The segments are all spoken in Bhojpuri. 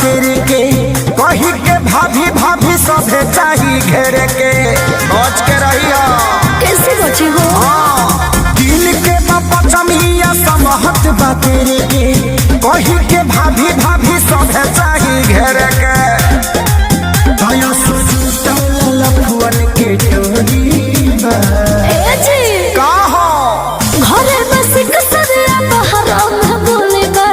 तेरे के कही के भाभी भाभी सभे चाही घेरे के बच के रहिया कैसे बचे हो दिल के पचमिया समहत बा तेरे के कही के भाभी भाभी सभे चाही घेरे के दया सुजुटल लखवन के टोरी बा ए जी का हो घरे बस कसरिया बाहर हम बोले बा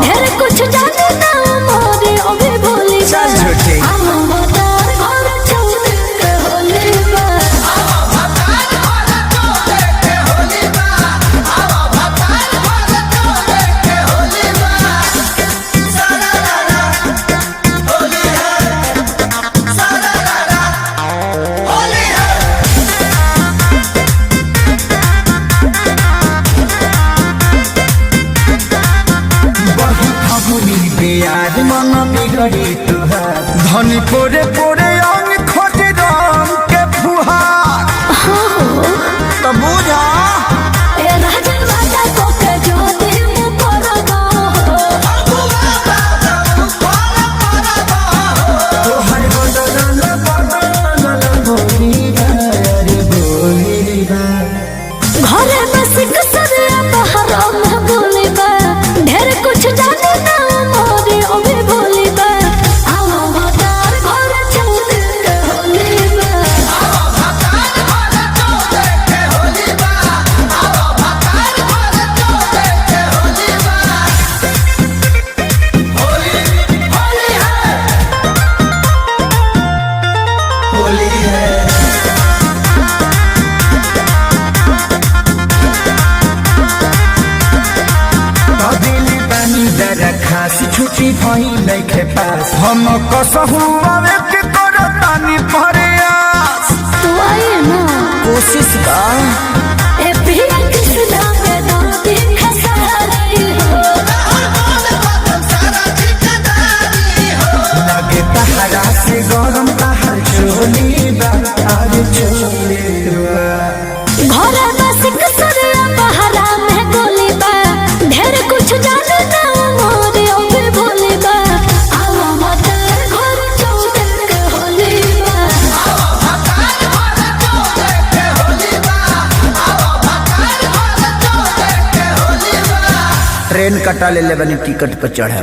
ढेर कुछ जाने ना मोरे अबे बोले बा चल झूठी हम बतार घर छोड़ के होले बा यार मन बिगड़ी तुहार धनी पोरे पोरे अंग खोटे रंग के फुहार तो बुझा ए राजन वादा को के जो दिल परगा तोहर बदल बोली रे बोली रे घरे बस कसरिया बाहर हम बोले बा ढेर कुछ जाने ना मोरे अबे बोले बा हम बतार घर छोड़ के होले बा होली है खास छुट्टी भई नइखे पास हम कसहु आवे के करतानी प्रयास तू आए ना कोशिश बा ए पिया कृष्णा पे दादी खसारी हो लगे तहरा से गरम तहर चोली बा आज चोली बा घरे बस कसरिया बहरा में गोली बा ढेर कुछ जाने ना मोरे अबे बोले बा हम बतार घर छोड़ के होले बा ट्रेन कटा ले बनी टिकट पर चढ़े